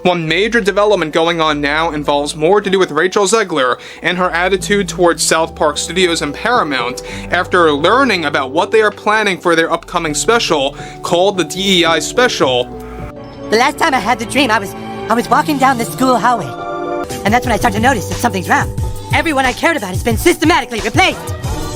One major development going on now involves more to do with Rachel Zegler and her attitude towards South Park Studios and Paramount after learning about what they are planning for their upcoming special called the DEI Special. The last time I had the dream, I was walking down the school hallway, and that's when I started to notice that something's wrong. Everyone I cared about has been systematically replaced.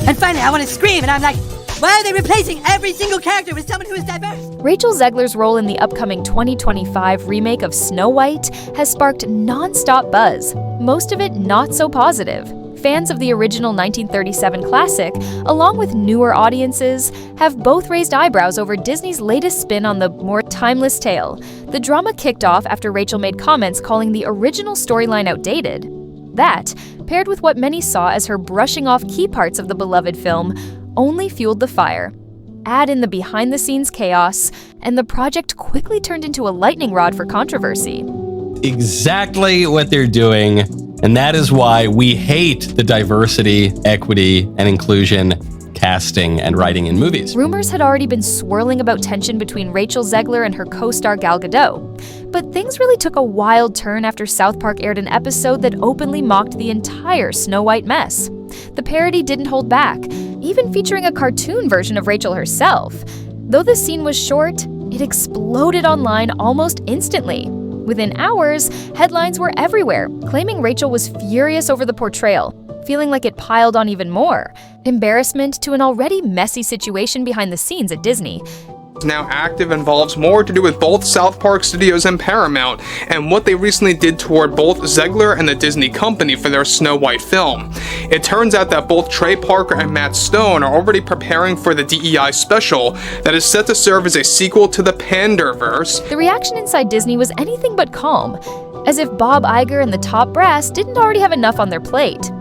And finally, I want to scream, and I'm like, why are they replacing every single character with someone who is diverse? Rachel Zegler's role in the upcoming 2025 remake of Snow White has sparked non-stop buzz, most of it not so positive. Fans of the original 1937 classic, along with newer audiences, have both raised eyebrows over Disney's latest spin on the more timeless tale. The drama kicked off after Rachel made comments calling the original storyline outdated. That, paired with what many saw as her brushing off key parts of the beloved film, only fueled the fire. Add in the behind-the-scenes chaos, and the project quickly turned into a lightning rod for controversy. Exactly what they're doing, and that is why we hate the diversity, equity, and inclusion casting and writing in movies. Rumors had already been swirling about tension between Rachel Zegler and her co-star Gal Gadot. But things really took a wild turn after South Park aired an episode that openly mocked the entire Snow White mess. The parody didn't hold back, even featuring a cartoon version of Rachel herself. Though the scene was short, it exploded online almost instantly. Within hours, headlines were everywhere, claiming Rachel was furious over the portrayal, feeling like it piled on even more. Embarrassment to an already messy situation behind the scenes at Disney. Now active involves more to do with both South Park Studios and Paramount, and what they recently did toward both Zegler and the Disney company for their Snow White film. It turns out that both Trey Parker and Matt Stone are already preparing for the DEI special that is set to serve as a sequel to the Panderverse. The reaction inside Disney was anything but calm, as if Bob Iger and the top brass didn't already have enough on their plate.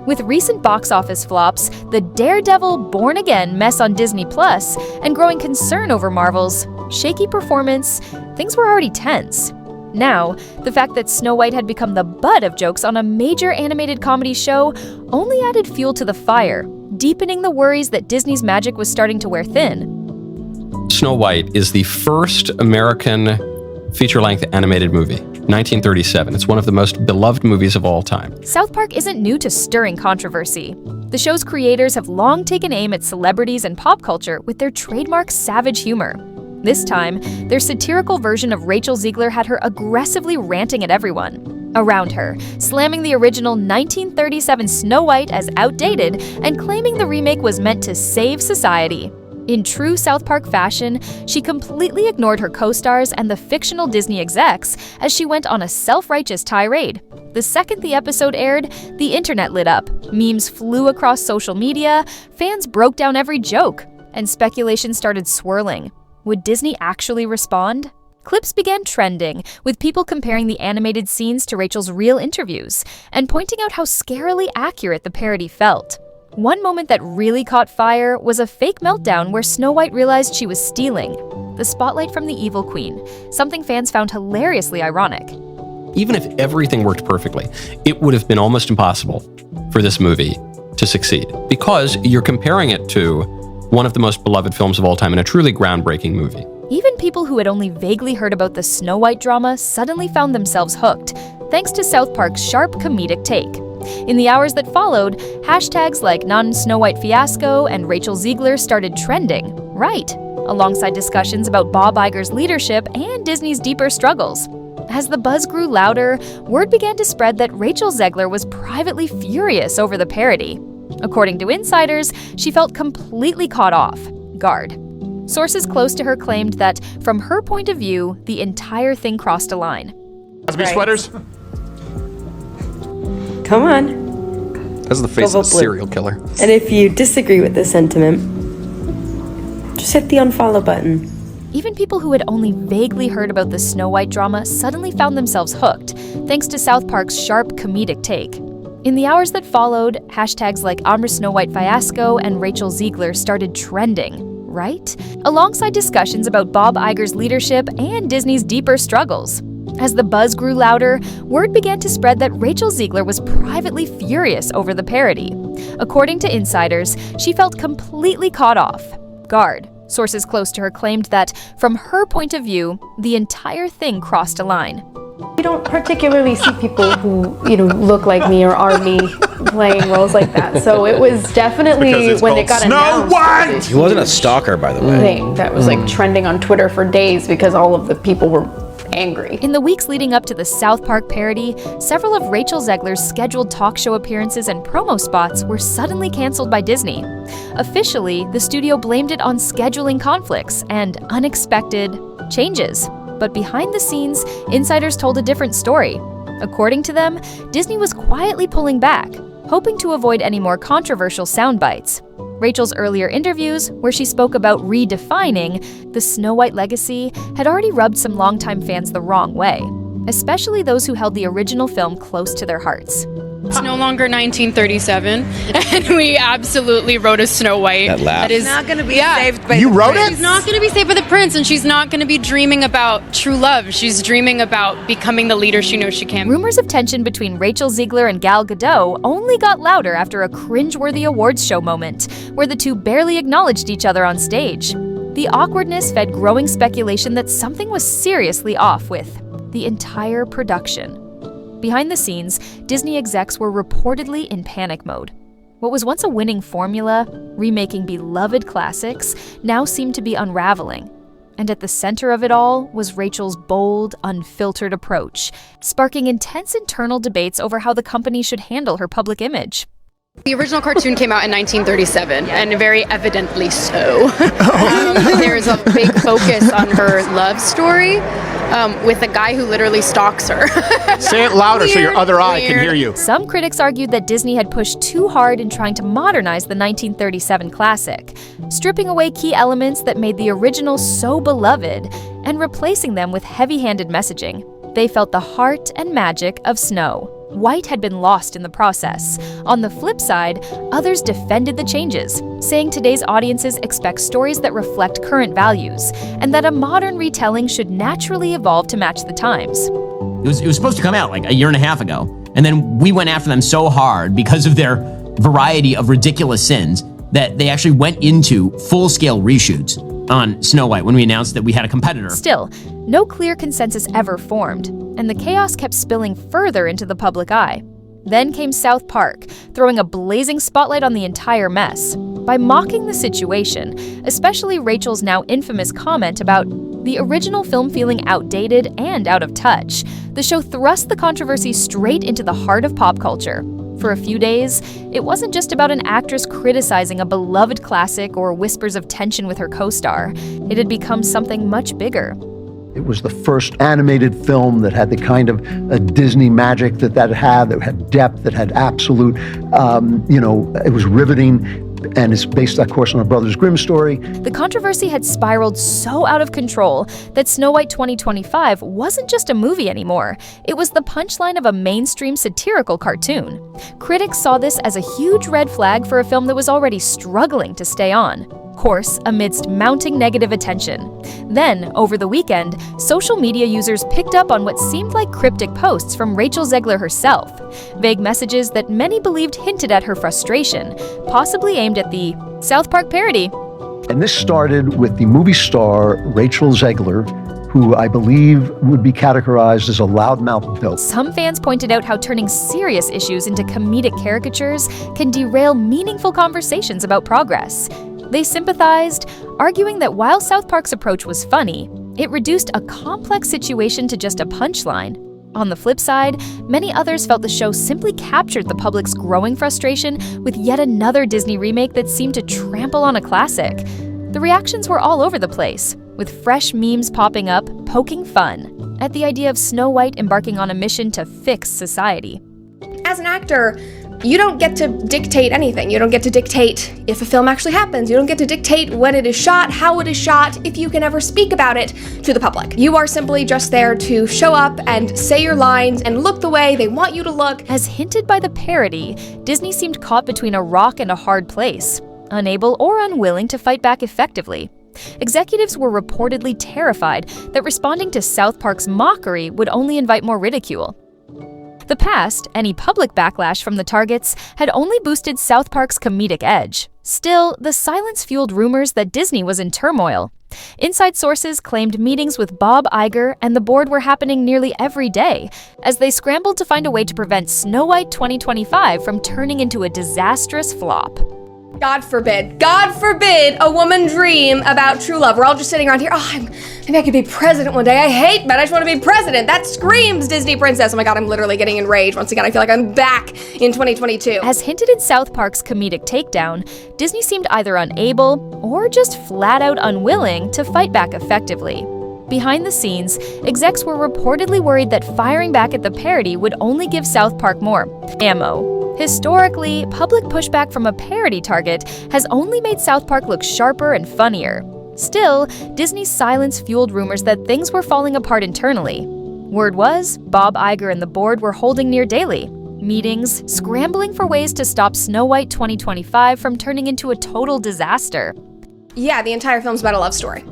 With recent box office flops, the Daredevil Born Again mess on Disney Plus, and growing concern over Marvel's shaky performance, things were already tense. Now, the fact that Snow White had become the butt of jokes on a major animated comedy show only added fuel to the fire, deepening the worries that Disney's magic was starting to wear thin. Snow White is the first American feature-length animated movie, 1937. It's one of the most beloved movies of all time. South Park isn't new to stirring controversy. The show's creators have long taken aim at celebrities and pop culture with their trademark savage humor. This time, their satirical version of Rachel Zegler had her aggressively ranting at everyone around her, slamming the original 1937 Snow White as outdated and claiming the remake was meant to save society. In true South Park fashion, she completely ignored her co-stars and the fictional Disney execs as she went on a self-righteous tirade. The second the episode aired, the internet lit up. Memes flew across social media, fans broke down every joke, and speculation started swirling. Would Disney actually respond? Clips began trending, with people comparing the animated scenes to Rachel's real interviews and pointing out how scarily accurate the parody felt. One moment that really caught fire was a fake meltdown where Snow White realized she was stealing the spotlight from the evil queen, something fans found hilariously ironic. Even if everything worked perfectly, it would have been almost impossible for this movie to succeed because you're comparing it to one of the most beloved films of all time and a truly groundbreaking movie. Even people who had only vaguely heard about the Snow White drama suddenly found themselves hooked, thanks to South Park's sharp comedic take. In the hours that followed, hashtags like non-Snow White fiasco and Rachel Zegler started trending, right, alongside discussions about Bob Iger's leadership and Disney's deeper struggles. As the buzz grew louder, word began to spread that Rachel Zegler was privately furious over the parody. According to insiders, she felt completely caught off guard. Sources close to her claimed that, from her point of view, the entire thing crossed a line. Cosby sweaters? Come on. That's the face of a serial killer. And if you disagree with this sentiment, just hit the unfollow button. Even people who had only vaguely heard about the Snow White drama suddenly found themselves hooked, thanks to South Park's sharp comedic take. In the hours that followed, hashtags like Snow White fiasco and Rachel Zegler started trending, right? Alongside discussions about Bob Iger's leadership and Disney's deeper struggles. As the buzz grew louder, word began to spread that Rachel Zegler was privately furious over the parody. According to insiders, she felt completely caught off guard. Sources close to her claimed that, from her point of view, the entire thing crossed a line. don't particularly see people who, you know, look like me or are me playing roles like that. So it was definitely, when it got announced, White! He wasn't a stalker, by the way. thing that was like trending on Twitter for days because all of the people were angry. In the weeks leading up to the South Park parody, several of Rachel Zegler's scheduled talk show appearances and promo spots were suddenly canceled by Disney. Officially, the studio blamed it on scheduling conflicts and unexpected changes. But behind the scenes, insiders told a different story. According to them, Disney was quietly pulling back, hoping to avoid any more controversial sound bites. Rachel's earlier interviews, where she spoke about redefining the Snow White legacy, had already rubbed some longtime fans the wrong way, especially those who held the original film close to their hearts. It's no longer 1937, and we absolutely wrote a Snow White. That laugh. That is not going to be saved by You the wrote prince. it? She's not going to be saved by the prince, and she's not going to be dreaming about true love. She's dreaming about becoming the leader she knows she can. Rumors of tension between Rachel Zegler and Gal Gadot only got louder after a cringe-worthy awards show moment, where the two barely acknowledged each other on stage. The awkwardness fed growing speculation that something was seriously off with the entire production. Behind the scenes, Disney execs were reportedly in panic mode. What was once a winning formula, remaking beloved classics, now seemed to be unraveling. And at the center of it all was Rachel's bold, unfiltered approach, sparking intense internal debates over how the company should handle her public image. The original cartoon came out in 1937, and very evidently so. There's a big focus on her love story with a guy who literally stalks her. Say it louder so your other eye can hear you. Some critics argued that Disney had pushed too hard in trying to modernize the 1937 classic, stripping away key elements that made the original so beloved and replacing them with heavy-handed messaging. They felt the heart and magic of Snow White had been lost in the process. On the flip side, others defended the changes, saying today's audiences expect stories that reflect current values, and that a modern retelling should naturally evolve to match the times. It was supposed to come out like a year and a half ago, and then we went after them so hard because of their variety of ridiculous sins that they actually went into full-scale reshoots on Snow White when we announced that we had a competitor. Still, no clear consensus ever formed, and the chaos kept spilling further into the public eye. Then came South Park, throwing a blazing spotlight on the entire mess. By mocking the situation, especially Rachel's now infamous comment about the original film feeling outdated and out of touch, the show thrust the controversy straight into the heart of pop culture. For a few days, it wasn't just about an actress criticizing a beloved classic or whispers of tension with her co-star. It had become something much bigger. It was the first animated film that had the kind of Disney magic that had depth, that had absolute, it was riveting. And it's based, of course, on a Brothers Grimm story. The controversy had spiraled so out of control that Snow White 2025 wasn't just a movie anymore. It was the punchline of a mainstream satirical cartoon. Critics saw this as a huge red flag for a film that was already struggling to stay on. Of course, amidst mounting negative attention. Then, over the weekend, social media users picked up on what seemed like cryptic posts from Rachel Zegler herself, vague messages that many believed hinted at her frustration, possibly aimed at the South Park parody. And this started with the movie star Rachel Zegler, who I believe would be categorized as a loudmouth dope. Some fans pointed out how turning serious issues into comedic caricatures can derail meaningful conversations about progress. They sympathized, arguing that while South Park's approach was funny, it reduced a complex situation to just a punchline. On the flip side, many others felt the show simply captured the public's growing frustration with yet another Disney remake that seemed to trample on a classic. The reactions were all over the place, with fresh memes popping up, poking fun at the idea of Snow White embarking on a mission to fix society. As an actor, you don't get to dictate anything. You don't get to dictate if a film actually happens. You don't get to dictate when it is shot, how it is shot, if you can ever speak about it to the public. You are simply just there to show up and say your lines and look the way they want you to look. As hinted by the parody, Disney seemed caught between a rock and a hard place, unable or unwilling to fight back effectively. Executives were reportedly terrified that responding to South Park's Mockery would only invite more ridicule. The past, any public backlash from the targets, had only boosted South Park's comedic edge. Still, the silence fueled rumors that Disney was in turmoil. Inside sources claimed meetings with Bob Iger and the board were happening nearly every day, as they scrambled to find a way to prevent Snow White 2025 from turning into a disastrous flop. God forbid a woman dream about true love. We're all just sitting around here, maybe I could be president one day. I hate men, I just want to be president. That screams Disney princess. Oh my God, I'm literally getting enraged. Once again, I feel like I'm back in 2022. As hinted in South Park's comedic takedown, Disney seemed either unable or just flat out unwilling to fight back effectively. Behind the scenes, execs were reportedly worried that firing back at the parody would only give South Park more ammo. Historically, public pushback from a parody target has only made South Park look sharper and funnier. Still, Disney's silence fueled rumors that things were falling apart internally. Word was, Bob Iger and the board were holding near daily meetings, scrambling for ways to stop Snow White 2025 from turning into a total disaster. Yeah, the entire film's about a love story.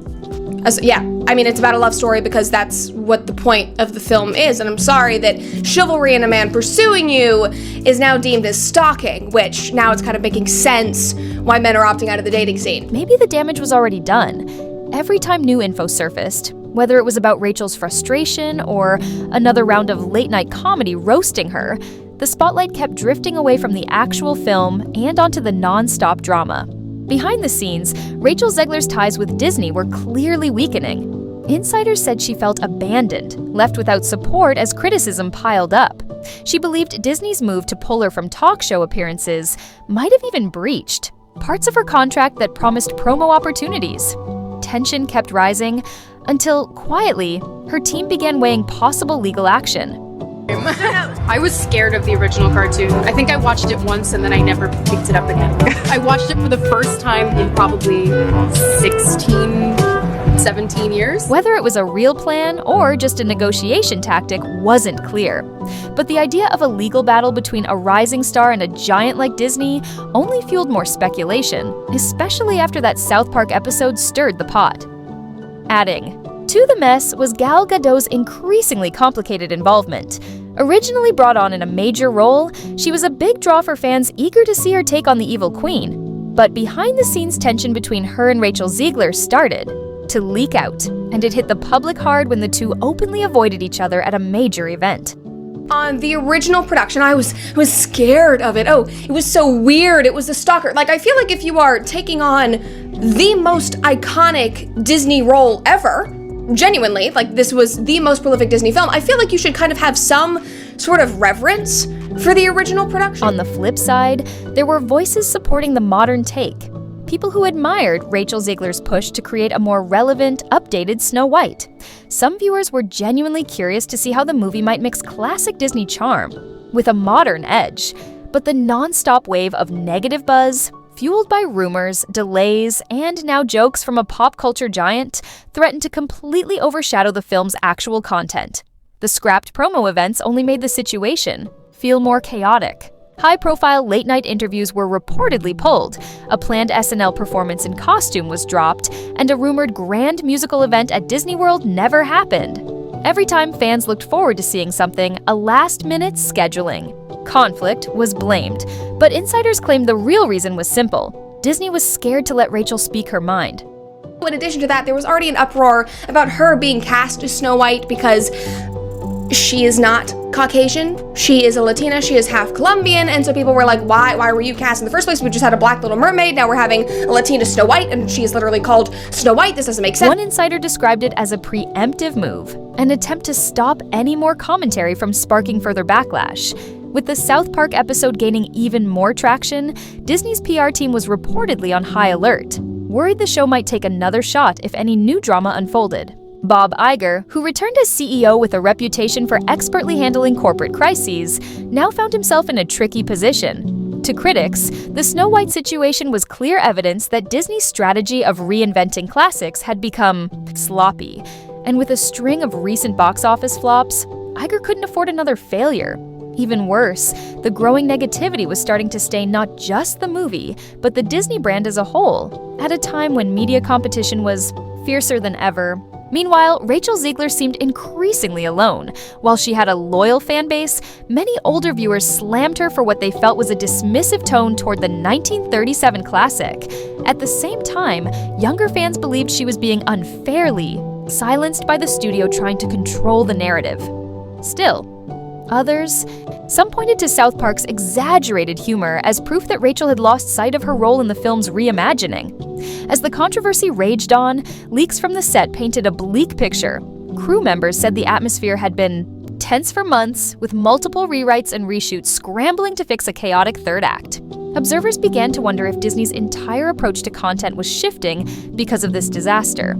It's about a love story because that's what the point of the film is, and I'm sorry that chivalry in a man pursuing you is now deemed as stalking, which now it's kind of making sense why men are opting out of the dating scene. Maybe the damage was already done. Every time new info surfaced, whether it was about Rachel's frustration or another round of late-night comedy roasting her, the spotlight kept drifting away from the actual film and onto the non-stop drama. Behind the scenes, Rachel Zegler's ties with Disney were clearly weakening. Insiders said she felt abandoned, left without support as criticism piled up. She believed Disney's move to pull her from talk show appearances might have even breached parts of her contract that promised promo opportunities. Tension kept rising until, quietly, her team began weighing possible legal action. I was scared of the original cartoon. I think I watched it once and then I never picked it up again. I watched it for the first time in probably 17 years. Whether it was a real plan or just a negotiation tactic wasn't clear. But the idea of a legal battle between a rising star and a giant like Disney only fueled more speculation, especially after that South Park episode stirred the pot. Adding to the mess was Gal Gadot's increasingly complicated involvement. Originally brought on in a major role, she was a big draw for fans eager to see her take on the evil queen. But behind-the-scenes tension between her and Rachel Zegler started to leak out, and it hit the public hard when the two openly avoided each other at a major event. On the original production, I was scared of it. Oh, it was so weird. It was a stalker. Like, I feel like if you are taking on the most iconic Disney role ever, genuinely, like this was the most prolific Disney film, I feel like you should kind of have some sort of reverence for the original production. On the flip side, there were voices supporting the modern take. People who admired Rachel Zegler's push to create a more relevant, updated Snow White. Some viewers were genuinely curious to see how the movie might mix classic Disney charm with a modern edge. But the non-stop wave of negative buzz, fueled by rumors, delays, and now jokes from a pop culture giant, threatened to completely overshadow the film's actual content. The scrapped promo events only made the situation feel more chaotic. High-profile late-night interviews were reportedly pulled, a planned SNL performance in costume was dropped, and a rumored grand musical event at Disney World never happened. Every time fans looked forward to seeing something, a last-minute scheduling conflict was blamed, but insiders claimed the real reason was simple. Disney was scared to let Rachel speak her mind. In addition to that, there was already an uproar about her being cast as Snow White because she is not Caucasian, she is a Latina, she is half Colombian, and so people were like, why were you cast in the first place? We just had a black Little Mermaid, now we're having a Latina Snow White, and she is literally called Snow White. This doesn't make sense. One insider described it as a preemptive move, an attempt to stop any more commentary from sparking further backlash. With the South Park episode gaining even more traction, Disney's PR team was reportedly on high alert, worried the show might take another shot if any new drama unfolded. Bob Iger, who returned as CEO with a reputation for expertly handling corporate crises, now found himself in a tricky position. To critics, the Snow White situation was clear evidence that Disney's strategy of reinventing classics had become sloppy. And with a string of recent box office flops, Iger couldn't afford another failure. Even worse, the growing negativity was starting to stain not just the movie, but the Disney brand as a whole, at a time when media competition was fiercer than ever Meanwhile, Rachel Zegler seemed increasingly alone. While she had a loyal fan base, many older viewers slammed her for what they felt was a dismissive tone toward the 1937 classic. At the same time, younger fans believed she was being unfairly silenced by the studio trying to control the narrative. Still, some pointed to South Park's exaggerated humor as proof that Rachel had lost sight of her role in the film's reimagining. As the controversy raged on, leaks from the set painted a bleak picture. Crew members said the atmosphere had been tense for months, with multiple rewrites and reshoots scrambling to fix a chaotic third act. Observers began to wonder if Disney's entire approach to content was shifting because of this disaster.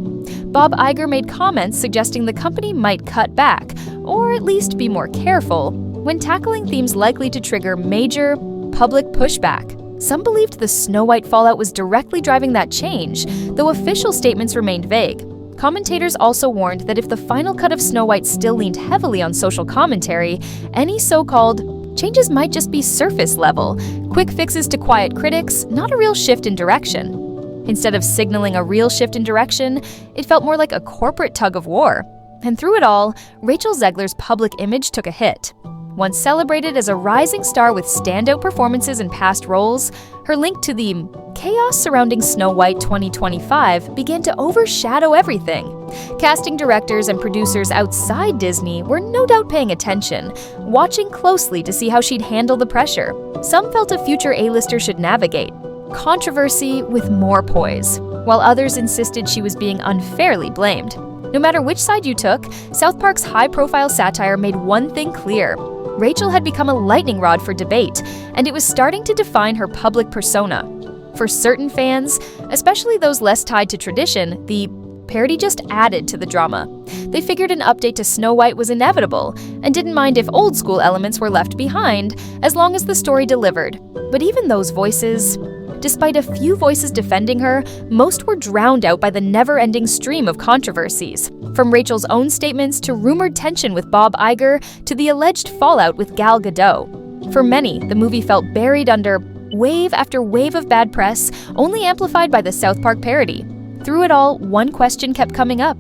Bob Iger made comments suggesting the company might cut back, or at least be more careful, when tackling themes likely to trigger major public pushback. Some believed the Snow White fallout was directly driving that change, though official statements remained vague. Commentators also warned that if the final cut of Snow White still leaned heavily on social commentary, any so-called changes might just be surface level, quick fixes to quiet critics, not a real shift in direction. Instead of signaling a real shift in direction, it felt more like a corporate tug of war. And through it all, Rachel Zegler's public image took a hit. Once celebrated as a rising star with standout performances in past roles, her link to the chaos surrounding Snow White 2025 began to overshadow everything. Casting directors and producers outside Disney were no doubt paying attention, watching closely to see how she'd handle the pressure. Some felt a future A-lister should navigate controversy with more poise, while others insisted she was being unfairly blamed. No matter which side you took, South Park's high-profile satire made one thing clear. Rachel had become a lightning rod for debate, and it was starting to define her public persona. For certain fans, especially those less tied to tradition, the parody just added to the drama. They figured an update to Snow White was inevitable, and didn't mind if old-school elements were left behind, as long as the story delivered. But even those voices, despite a few voices defending her, most were drowned out by the never-ending stream of controversies. From Rachel's own statements to rumored tension with Bob Iger to the alleged fallout with Gal Gadot. For many, the movie felt buried under wave after wave of bad press, only amplified by the South Park parody. Through it all, one question kept coming up.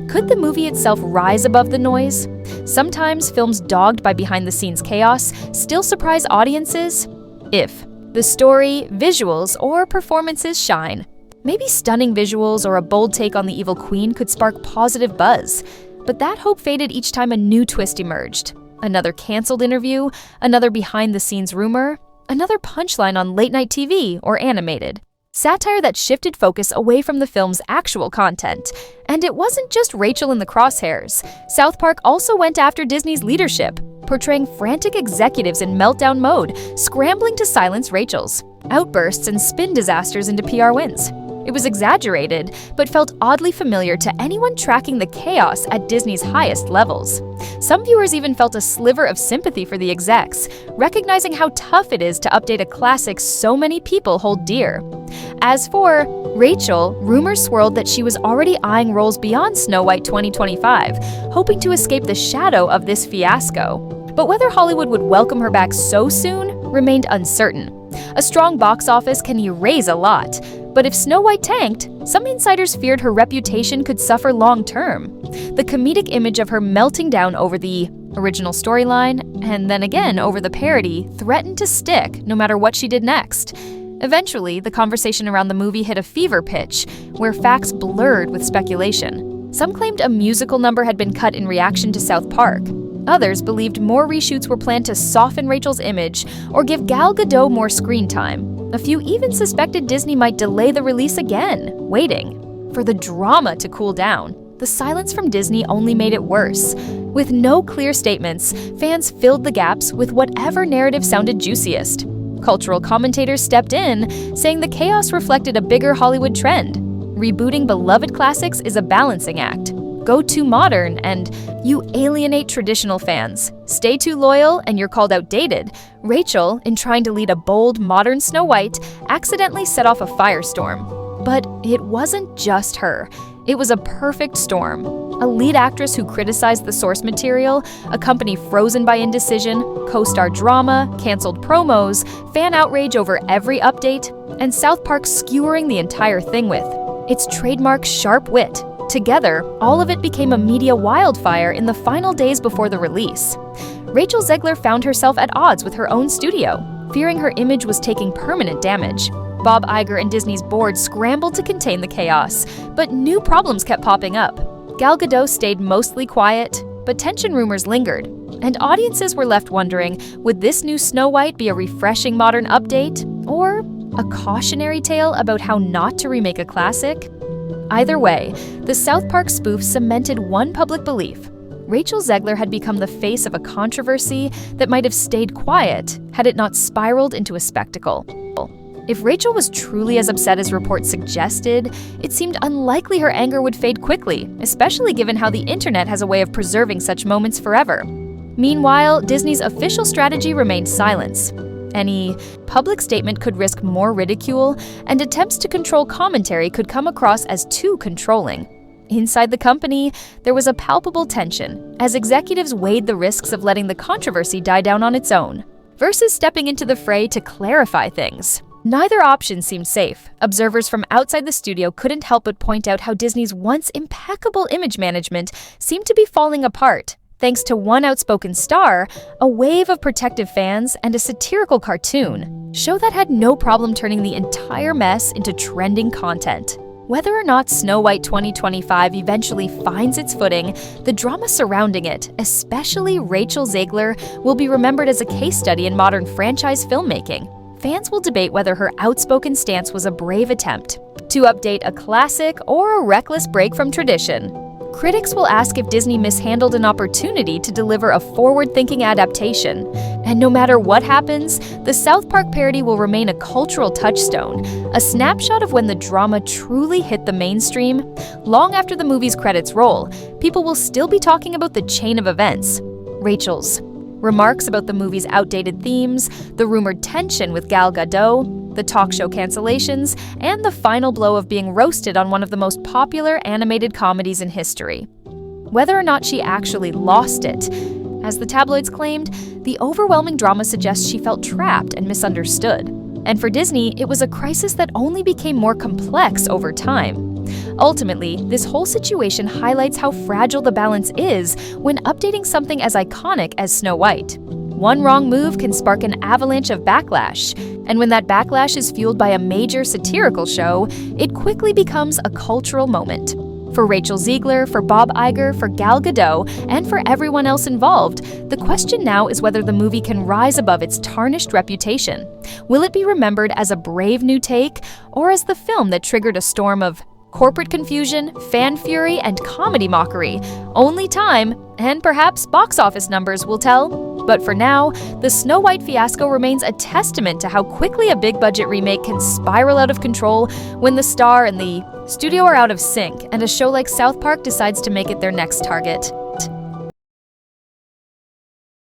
Could the movie itself rise above the noise? Sometimes films dogged by behind-the-scenes chaos still surprise audiences if the story, visuals, or performances shine. Maybe stunning visuals or a bold take on the evil queen could spark positive buzz. But that hope faded each time a new twist emerged. Another canceled interview, another behind-the-scenes rumor, another punchline on late-night TV or animated. Satire that shifted focus away from the film's actual content. And it wasn't just Rachel in the crosshairs. South Park also went after Disney's leadership, portraying frantic executives in meltdown mode, scrambling to silence Rachel's outbursts and spin disasters into PR wins. It was exaggerated, but felt oddly familiar to anyone tracking the chaos at Disney's highest levels. Some viewers even felt a sliver of sympathy for the execs, recognizing how tough it is to update a classic so many people hold dear. As for Rachel, rumors swirled that she was already eyeing roles beyond Snow White 2025, hoping to escape the shadow of this fiasco. But whether Hollywood would welcome her back so soon remained uncertain. A strong box office can erase a lot, but if Snow White tanked, some insiders feared her reputation could suffer long-term. The comedic image of her melting down over the original storyline, and then again over the parody, threatened to stick no matter what she did next. Eventually, the conversation around the movie hit a fever pitch, where facts blurred with speculation. Some claimed a musical number had been cut in reaction to South Park. Others believed more reshoots were planned to soften Rachel's image or give Gal Gadot more screen time. A few even suspected Disney might delay the release again, waiting for the drama to cool down. The silence from Disney only made it worse. With no clear statements, fans filled the gaps with whatever narrative sounded juiciest. Cultural commentators stepped in, saying the chaos reflected a bigger Hollywood trend. Rebooting beloved classics is a balancing act. Go too modern and you alienate traditional fans. Stay too loyal and you're called outdated. Rachel, in trying to lead a bold, modern Snow White, accidentally set off a firestorm. But it wasn't just her. It was a perfect storm. A lead actress who criticized the source material, a company frozen by indecision, co-star drama, canceled promos, fan outrage over every update, and South Park skewering the entire thing with its trademark sharp wit, Together, all of it became a media wildfire in the final days before the release. Rachel Zegler found herself at odds with her own studio, fearing her image was taking permanent damage. Bob Iger and Disney's board scrambled to contain the chaos, but new problems kept popping up. Gal Gadot stayed mostly quiet, but tension rumors lingered, and audiences were left wondering, would this new Snow White be a refreshing modern update, or a cautionary tale about how not to remake a classic? Either way, the South Park spoof cemented one public belief. Rachel Zegler had become the face of a controversy that might have stayed quiet had it not spiraled into a spectacle. If Rachel was truly as upset as reports suggested, it seemed unlikely her anger would fade quickly, especially given how the internet has a way of preserving such moments forever. Meanwhile, Disney's official strategy remained silence. Any public statement could risk more ridicule, and attempts to control commentary could come across as too controlling. Inside the company, there was a palpable tension, as executives weighed the risks of letting the controversy die down on its own, versus stepping into the fray to clarify things. Neither option seemed safe. Observers from outside the studio couldn't help but point out how Disney's once impeccable image management seemed to be falling apart, thanks to one outspoken star, a wave of protective fans, and a satirical cartoon, show that had no problem turning the entire mess into trending content. Whether or not Snow White 2025 eventually finds its footing, the drama surrounding it, especially Rachel Zegler, will be remembered as a case study in modern franchise filmmaking. Fans will debate whether her outspoken stance was a brave attempt to update a classic or a reckless break from tradition. Critics will ask if Disney mishandled an opportunity to deliver a forward-thinking adaptation. And no matter what happens, the South Park parody will remain a cultural touchstone, a snapshot of when the drama truly hit the mainstream. Long after the movie's credits roll, people will still be talking about the chain of events. Rachel's remarks about the movie's outdated themes, the rumored tension with Gal Gadot, the talk show cancellations, and the final blow of being roasted on one of the most popular animated comedies in history. Whether or not she actually lost it, as the tabloids claimed, the overwhelming drama suggests she felt trapped and misunderstood. And for Disney, it was a crisis that only became more complex over time. Ultimately, this whole situation highlights how fragile the balance is when updating something as iconic as Snow White. One wrong move can spark an avalanche of backlash, and when that backlash is fueled by a major satirical show, it quickly becomes a cultural moment. For Rachel Zegler, for Bob Iger, for Gal Gadot, and for everyone else involved, the question now is whether the movie can rise above its tarnished reputation. Will it be remembered as a brave new take, or as the film that triggered a storm of corporate confusion, fan fury, and comedy mockery? Only time, and perhaps box office numbers, will tell. But for now, the Snow White fiasco remains a testament to how quickly a big-budget remake can spiral out of control when the star and the studio are out of sync, and a show like South Park decides to make it their next target.